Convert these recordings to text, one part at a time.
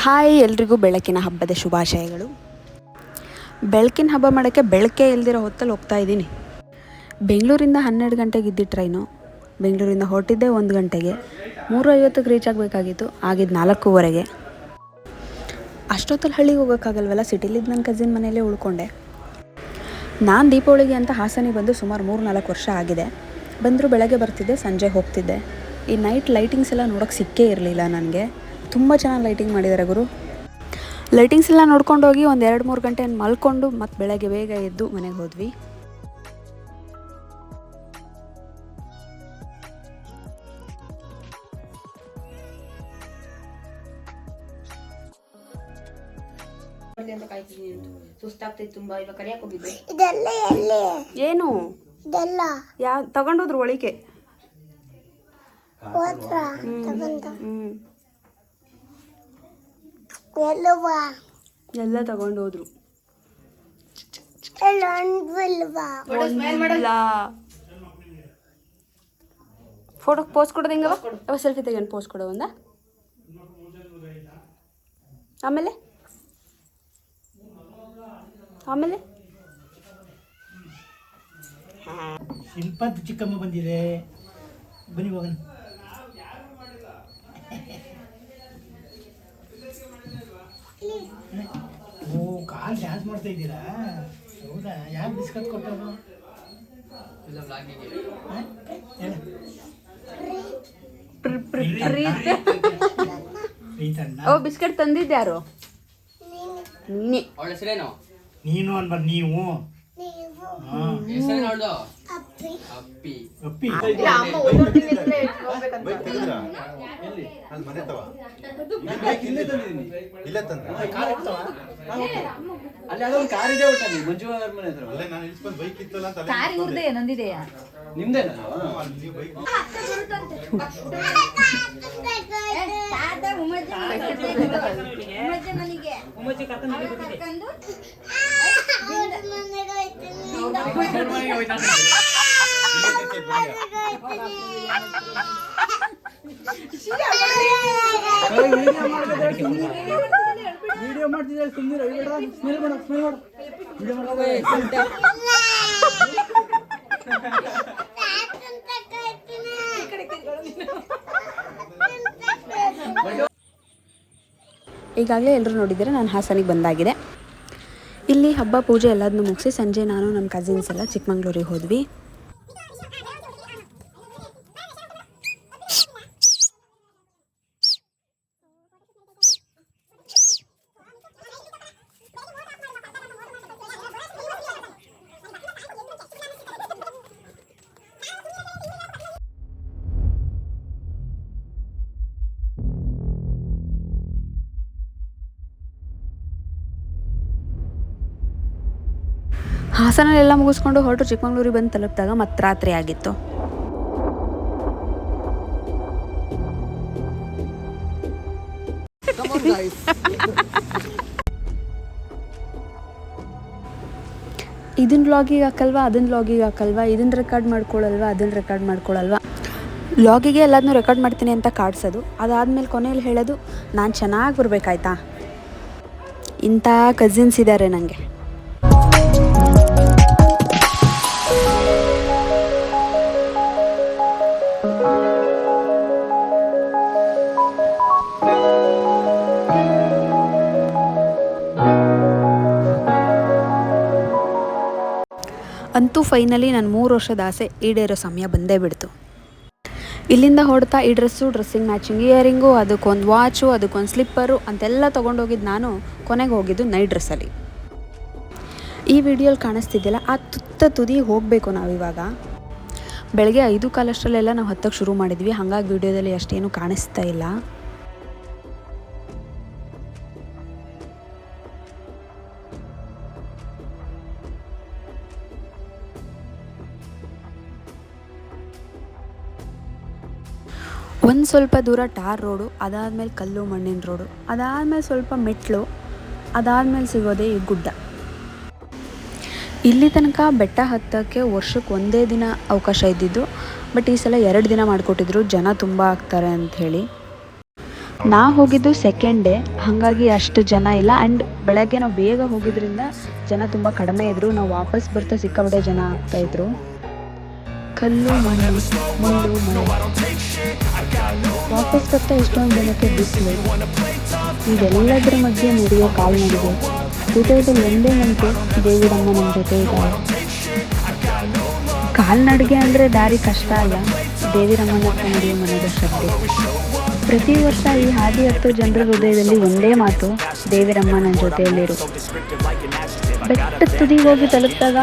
Hi, ಎಲ್ರಿಗೂ ಬೆಳಕಿನ ಹಬ್ಬದ ಶುಭಾಶಯಗಳು. ಬೆಳಕಿನ ಹಬ್ಬ ಮಾಡೋಕ್ಕೆ ಬೆಳಕೆ ಇಲ್ದಿರೋ ಹೊತ್ತಲ್ಲಿ ಹೋಗ್ತಾ ಇದ್ದೀನಿ. ಬೆಂಗಳೂರಿಂದ 12 ಗಂಟೆಗೆ ಇದ್ದಿದ್ದು ಟ್ರೈನು. ಬೆಂಗಳೂರಿಂದ ಹೊರಟಿದ್ದೆ 1 ಗಂಟೆಗೆ. 3:50ಕ್ಕೆ ರೀಚ್ ಆಗಬೇಕಾಗಿತ್ತು, ಆಗಿದ್ದು 4:15ಗೆ. ಅಷ್ಟೊತ್ತಲ್ಲಿ ಹಳ್ಳಿಗೆ ಹೋಗೋಕ್ಕಾಗಲ್ವಲ್ಲ, ಸಿಟಿಲಿದ್ದು ನನ್ನ ಕಸಿನ್ ಮನೆಯಲ್ಲೇ ಉಳ್ಕೊಂಡೆ. ನಾನು ದೀಪಾವಳಿಗೆ ಅಂತ ಹಾಸನಿಗೆ ಬಂದು ಸುಮಾರು 3-4 ವರ್ಷ ಆಗಿದೆ. ಬಂದರೂ ಬೆಳಗ್ಗೆ ಬರ್ತಿದ್ದೆ, ಸಂಜೆ ಹೋಗ್ತಿದ್ದೆ. ಈ ನೈಟ್ ಲೈಟಿಂಗ್ಸ್ ಎಲ್ಲ ನೋಡೋಕ್ಕೆ ಸಿಕ್ಕೇ ಇರಲಿಲ್ಲ ನನಗೆ. ತುಂಬ ಚೆನ್ನಾಗಿ ಲೈಟಿಂಗ್ ಮಾಡಿದ್ದಾರೆ ಗುರು. ಲೈಟಿಂಗ್ಸ್ ಎಲ್ಲ ನೋಡ್ಕೊಂಡೋಗಿ ಒಂದು 2-3 ಗಂಟೆ ಮಲ್ಕೊಂಡು ಮತ್ತು ಬೆಳಗ್ಗೆ ಬೇಗ ಎದ್ದು ಮನೆಗೆ ಹೋದ್ವಿ. ಸುಸ್ತಾಗ್ತೈತೆ ತುಂಬಾ. ಇವಾಗ ಕರಿಯಕ್ಕೆ ಹೋಗಿದ್ದೆ. ಏನು ಯಾವ ತಗೊಂಡೋದ್ರು ಒಳಿಕೆ? ಎಲ್ಲ ತಗೊಂಡೋದ್ರು. ಫೋಟೋ ಪೋಸ್ಟ್ ಕೊಡೋದು ಹೆಂಗವ? ಸೆಲ್ಫಿ ತೆಗೆದು ಪೋಸ್ಟ್ ಕೊಡೋ ಒಂದ. ಆಮೇಲೆ ಆಮೇಲೆ ಶಿಲ್ಪದ ಚಿಕ್ಕಮ್ಮ ಬಂದಿದೆ, ಬನ್ನಿ ಹೋಗೋಣ. ಓ, ಕಾಲ್ ಡ್ಯಾನ್ಸ್ ಮಾಡ್ತಾ ಇದ್ದೀರಾ? ಹೌದಾ? ಯಾರು ಬಿಸ್ಕತ್ ಕೊಟ್ಟರು? ಓ, ಬಿಸ್ಕೆಟ್ ತಂದಿದ್ಯಾರು? ನೀನು ಅನ್ಬಾರ, ನೀವು ಅಪ್ಪಿ. ವಿಡಿಯೋ ಮಾಡ್ತಿದ್ದಾರೆ, ಸುಮ್ಮನೆ ಸ್ಮೆಲ್ ಮಾಡು, ಸ್ಮೆಲ್ ಮಾಡು. ವಿಡಿಯೋ ಮಾಡ್ತಾರೆ. ಈಗಾಗಲೇ ಎಲ್ಲರೂ ನೋಡಿದರೆ ನಾನು ಹಾಸನಿಗೆ ಬಂದಾಗಿದೆ. ಇಲ್ಲಿ ಹಬ್ಬ ಪೂಜೆ ಎಲ್ಲದನ್ನೂ ಮುಗಿಸಿ ಸಂಜೆ ನಾನು ನಮ್ಮ ಕಸಿನ್ಸ್ ಎಲ್ಲ ಚಿಕ್ಕಮಂಗ್ಳೂರಿಗೆ ಹೋದ್ವಿ. ಹಾಸನಲ್ಲೆಲ್ಲ ಮುಗಿಸ್ಕೊಂಡು ಹೊರಟು ಚಿಕ್ಕಮಂಗ್ಳೂರಿಗೆ ಬಂದು ತಲುಪಿದಾಗ ಮತ್ತೆ ರಾತ್ರಿ ಆಗಿತ್ತು. ಇದನ್ನ ವ್ಲಾಗಿಗೆ ಹಾಕಲ್ವಾ, ಅದನ್ನ ವ್ಲಾಗಿಗೆ ಹಾಕಲ್ವಾ, ಇದನ್ನ ರೆಕಾರ್ಡ್ ಮಾಡ್ಕೊಳ್ಳಲ್ವಾ, ಅದನ್ನ ರೆಕಾರ್ಡ್ ಮಾಡ್ಕೊಳ್ಳಲ್ವಾ. ವ್ಲಾಗಿಗೆ ಎಲ್ಲದನ್ನೂ ರೆಕಾರ್ಡ್ ಮಾಡ್ತೀನಿ ಅಂತ ಕಾಡ್ಸೋದು, ಅದಾದಮೇಲೆ ಕೊನೆಯಲ್ಲಿ ಹೇಳೋದು ನಾನು ಚೆನ್ನಾಗಿ ಬರಬೇಕಾಯ್ತಾ. ಇಂಥ ಕಸಿನ್ಸ್ ಇದ್ದಾರೆ ನನಗೆ. ಅಂತೂ ಫೈನಲಿ ನನ್ನ 3 ವರ್ಷದ ಆಸೆ ಈಡೇರೋ ಸಮಯ ಬಂದೇ ಬಿಡ್ತು. ಇಲ್ಲಿಂದ ಹೊಡ್ತಾ ಈ ಡ್ರೆಸ್ಸಿಂಗ್ ಮ್ಯಾಚಿಂಗ್ ಇಯರಿಂಗು, ಅದಕ್ಕೊಂದು ವಾಚು, ಅದಕ್ಕೊಂದು ಸ್ಲಿಪ್ಪರು ಅಂತೆಲ್ಲ ತೊಗೊಂಡೋಗಿದ್ದು ನಾನು ಕೊನೆಗೆ ಹೋಗಿದ್ದು ನೈಟ್ ಡ್ರೆಸ್ಸಲ್ಲಿ. ಈ ವಿಡಿಯೋಲಿ ಕಾಣಿಸ್ತಿದ್ದಿಲ್ಲ, ಆ ತುದಿ ಹೋಗಬೇಕು ನಾವಿವಾಗ. ಬೆಳಗ್ಗೆ 5:15 ನಾವು ಹತ್ತಕ್ಕೆ ಶುರು ಮಾಡಿದ್ವಿ, ಹಾಗಾಗಿ ವಿಡಿಯೋದಲ್ಲಿ ಅಷ್ಟೇನು ಕಾಣಿಸ್ತಾ ಇಲ್ಲ. ಒಂದು ಸ್ವಲ್ಪ ದೂರ ಟಾರ್ ರೋಡು, ಅದಾದಮೇಲೆ ಕಲ್ಲು ಮಣ್ಣಿನ ರೋಡು, ಅದಾದಮೇಲೆ ಸ್ವಲ್ಪ ಮೆಟ್ಲು, ಅದಾದಮೇಲೆ ಸಿಗೋದೇ ಈ ಗುಡ್ಡ. ಇಲ್ಲಿ ತನಕ ಬೆಟ್ಟ ಹತ್ತಕ್ಕೆ ವರ್ಷಕ್ಕೆ ಒಂದೇ ದಿನ ಅವಕಾಶ ಇದ್ದಿದ್ದು, ಬಟ್ ಈ ಸಲ 2 ದಿನ ಮಾಡಿಕೊಟ್ಟಿದ್ರು, ಜನ ತುಂಬ ಆಗ್ತಾರೆ ಅಂಥೇಳಿ. ನಾ ಹೋಗಿದ್ದು ಸೆಕೆಂಡ್ ಡೇ, ಹಾಗಾಗಿ ಅಷ್ಟು ಜನ ಇಲ್ಲ. ಆ್ಯಂಡ್ ಬೆಳಗ್ಗೆ ನಾವು ಬೇಗ ಹೋಗಿದ್ರಿಂದ ಜನ ತುಂಬ ಕಡಿಮೆ ಇದ್ದರು. ನಾವು ವಾಪಸ್ ಬರ್ತಾ ಸಿಕ್ಕಾಪಟ್ಟೆ ಜನ ಆಗ್ತಾಯಿದ್ರು. ಕಲ್ಲು ಮಣ್ಣು ಮುಳ್ಳು ಮಳೆ, ವಾಪಸ್ ಬರ್ತಾ ಎಷ್ಟೊಂದು ಜನಕ್ಕೆ ಬಿಸಿಲು, ಇದೆಲ್ಲದರ ಮಧ್ಯೆ ನಡೆಯೋ ಕಾಲ್ನಡಿಗೆ. ಹೃದಯದಲ್ಲಿ ಒಂದೇ ನಂಬಿಕೆ, ದೇವಿರಮ್ಮ ನಮ್ಮ ಜೊತೆ ಇದ್ದಾರೆ. ಕಾಲ್ನಡಿಗೆ ಅಂದರೆ ದಾರಿ ಕಷ್ಟ ಅಲ್ಲ, ದೇವಿರಮ್ಮನ ನಡೆಯೋ ಮನದ ಶ್ರದ್ಧೆ. ಪ್ರತಿ ವರ್ಷ ಈ ಹಾದಿ ಹತ್ತೋ ಜನರ ಹೃದಯದಲ್ಲಿ ಒಂದೇ ಮಾತು, ದೇವಿರಮ್ಮ ನನ್ನ ಜೊತೆಯಲ್ಲಿರು. ಬೆಟ್ಟದ ತುದಿಗೆ ಹೋಗಿ ತಲುಪಿದಾಗ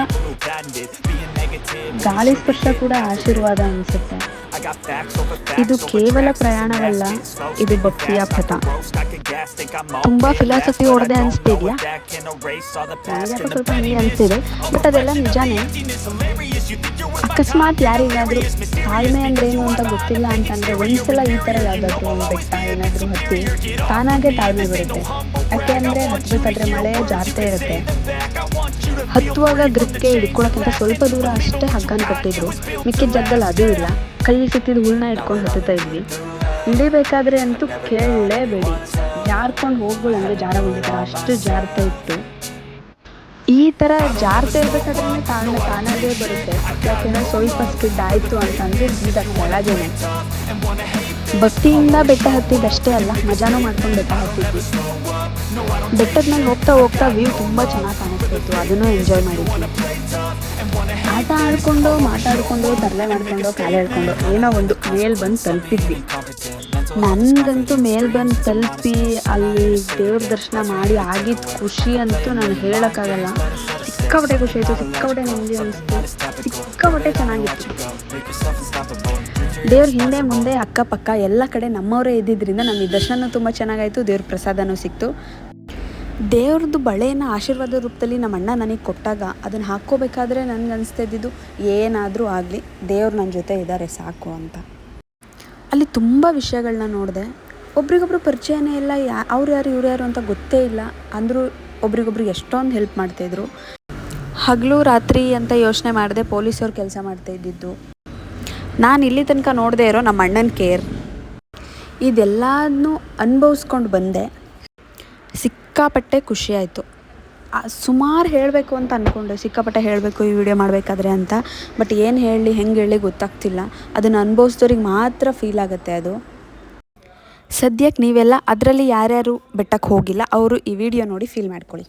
ಗಾಳಿ ಸ್ಪರ್ಶ ಕೂಡ ಆಶೀರ್ವಾದ ಅನಿಸುತ್ತೆ. ಇದು ಕೇವಲ ಪ್ರಯಾಣವಲ್ಲ, ಇದು ಭಕ್ತಿಯ ಪಥ. ತುಂಬ ಫಿಲಾಸಫಿ ಹೊಡೆದೆ ಅನಿಸ್ತಿದ್ಯಾ? ನನಗೆ ಸ್ವಲ್ಪ ಹಂಗೆ ಅನಿಸ್ತಿದೆ, ಬಟ್ ಅದೆಲ್ಲ ನಿಜಾನೇ. ಅಕಸ್ಮಾತ್ ಯಾರಿಗಾದರೂ ತಾಳ್ಮೆ ಅಂದ್ರೆ ಏನು ಅಂತ ಗೊತ್ತಿಲ್ಲ ಅಂತಂದರೆ ಒಂದ್ಸಲ ಈ ಥರ ಯಾವುದಾದ್ರೂ ಒಂದು ಬೆಟ್ಟ ಏನಾದರೂ ಹತ್ತಿ ತಾನಾಗೆ ತಾಳ್ಮೆ ಬರುತ್ತೆ. ಯಾಕೆ ಅಂದರೆ ಹತ್ತಬೇಕಾದ್ರೆ ಮಳೆ ಜಾಸ್ತಿ ಇರುತ್ತೆ. ಹತ್ತುವಾಗ ಗ್ರಿಪ್ಗೆ ಹಿಡ್ಕೊಳಕ್ಕಿಂತ ಸ್ವಲ್ಪ ದೂರ ಅಷ್ಟೇ ಹಗ್ಗನ ಕಟ್ಟಿದ್ರು, ಮಿಕ್ಕಿದ ಜಾಗದಲ್ಲಿ ಅದೂ ಇಲ್ಲ. ಕೈಗೆ ಸಿಕ್ಕಿದ ಹುಳನ್ನ ಇಟ್ಕೊಂಡು ಹತ್ತುತ್ತಾ ಇದ್ವಿ. ಇಳಿಬೇಕಾದ್ರೆ ಅಂತೂ ಕೇಳಲೇಬೇಡಿ, ಜಾರ್ಕೊಂಡು ಹೋಗ್ಬೋದು ಅಂದರೆ ಜಾರ ಹೋಗಿದ್ದಾರೆ, ಅಷ್ಟು ಜಾರ್ತಾ ಇತ್ತು. ಈ ಥರ ಜಾರ್ತಾ ಇರಬೇಕಾದ್ರೆ ತಾನಾಗೇ ಬರುತ್ತೆ. ಯಾಕೆಂದರೆ ಸ್ವಲ್ಪ ಸ್ಕಿಡ್ ಆಯಿತು ಅಂತಂದರೆ ಸೀದಾ ಕೆಳಗೇನೆ. ಭಕ್ತಿಯಿಂದ ಬೆಟ್ಟ ಹತ್ತಿದ್ದಷ್ಟೇ ಅಲ್ಲ, ಮಜಾನೂ ಮಾಡ್ಕೊಂಡು ಬೆಟ್ಟ ಹತ್ತಿದ್ವಿ. ಬೆಟ್ಟದ ಮೇಲೆ ಹೋಗ್ತಾ ಹೋಗ್ತಾ ವ್ಯೂ ತುಂಬ ಚೆನ್ನಾಗಿ ಕಾಣಿಸ್ತಿತ್ತು, ಅದನ್ನು ಎಂಜಾಯ್ ಮಾಡಿದ್ವಿ. ಆಟ ಆಡಿಕೊಂಡು ಮಾತಾಡಿಕೊಂಡು ತರಲೆ ಮಾಡಿಕೊಂಡು ಕಾಲು ಹೇಳ್ಕೊಂಡು ಏನೋ ಒಂದು ಮೇಲೆ ಬಂದು ತಲುಪಿದ್ವಿ. ನನಗಂತೂ ಮೇಲೆ ಬಂದು ತಲುಪಿ ಅಲ್ಲಿ ದೇವ್ರ ದರ್ಶನ ಮಾಡಿ ಆಗಿದ್ದ ಖುಷಿ ಅಂತೂ ನಾನು ಹೇಳೋಕ್ಕಾಗಲ್ಲ. ಸಿಕ್ಕಾಪಟ್ಟೆ ಖುಷಿ ಆಯಿತು, ಸಿಕ್ಕಾಪಟ್ಟೆ ನೆಮ್ಮದಿ ಅನಿಸ್ತು, ಸಿಕ್ಕಾಪಟ್ಟೆ ಚೆನ್ನಾಗಿತ್ತು. ದೇವ್ರ ಹಿಂದೆ ಮುಂದೆ ಅಕ್ಕಪಕ್ಕ ಎಲ್ಲ ಕಡೆ ನಮ್ಮವರೇ ಇದ್ದಿದ್ದರಿಂದ ನಮಗೆ ದರ್ಶನ ತುಂಬ ಚೆನ್ನಾಗಾಯಿತು, ದೇವ್ರ ಪ್ರಸಾದನೂ ಸಿಕ್ತು. ದೇವ್ರದ್ದು ಬಳೆನ ಆಶೀರ್ವಾದ ರೂಪದಲ್ಲಿ ನಮ್ಮ ಅಣ್ಣ ನನಗೆ ಕೊಟ್ಟಾಗ ಅದನ್ನು ಹಾಕ್ಕೋಬೇಕಾದ್ರೆ ನನಗೆ ಅನಿಸ್ತಾ ಇದ್ದಿದ್ದು, ಏನಾದರೂ ಆಗಲಿ ದೇವ್ರು ನನ್ನ ಜೊತೆ ಇದ್ದಾರೆ ಸಾಕು ಅಂತ. ಅಲ್ಲಿ ತುಂಬ ವಿಷಯಗಳನ್ನ ನೋಡಿದೆ. ಒಬ್ರಿಗೊಬ್ರು ಪರಿಚಯನೇ ಇಲ್ಲ, ಅವ್ರು ಯಾರು ಇವ್ರು ಯಾರು ಅಂತ ಗೊತ್ತೇ ಇಲ್ಲ. ಅಂದರೂ ಒಬ್ರಿಗೊಬ್ರಿಗೆ ಎಷ್ಟೊಂದು ಹೆಲ್ಪ್ ಮಾಡ್ತಾಯಿದ್ರು. ಹಗಲು ರಾತ್ರಿ ಅಂತ ಯೋಚನೆ ಮಾಡದೆ ಪೊಲೀಸವ್ರು ಕೆಲಸ ಮಾಡ್ತಾಯಿದ್ದಿದ್ದು. ನಾನು ಇಲ್ಲಿ ತನಕ ನೋಡದೇ ಇರೋ ನಮ್ಮ ಅಣ್ಣನ ಕೇರ್, ಇದೆಲ್ಲದನ್ನೂ ಅನುಭವಿಸ್ಕೊಂಡು ಬಂದೆ. ಸಿಕ್ಕಾಪಟ್ಟೆ ಖುಷಿ ಆಯಿತು. ಸುಮಾರು ಹೇಳಬೇಕು ಅಂತ ಅಂದ್ಕೊಂಡೆ, ಸಿಕ್ಕಾಪಟ್ಟೆ ಹೇಳಬೇಕು ಈ ವಿಡಿಯೋ ಮಾಡಬೇಕಾದ್ರೆ ಅಂತ. ಬಟ್ ಏನು ಹೇಳಲಿ ಹೆಂಗೆ ಹೇಳಿ ಗೊತ್ತಾಗ್ತಿಲ್ಲ. ಅದನ್ನು ಅನುಭವಿಸಿದವ್ರಿಗೆ ಮಾತ್ರ ಫೀಲ್ ಆಗುತ್ತೆ ಅದು. ಸದ್ಯಕ್ಕೆ ನೀವೆಲ್ಲ ಅದರಲ್ಲಿ ಯಾರ್ಯಾರು ಬೆಟ್ಟಕ್ಕೆ ಹೋಗಿಲ್ಲ ಅವರು ಈ ವಿಡಿಯೋ ನೋಡಿ ಫೀಲ್ ಮಾಡ್ಕೊಳ್ಳಿ.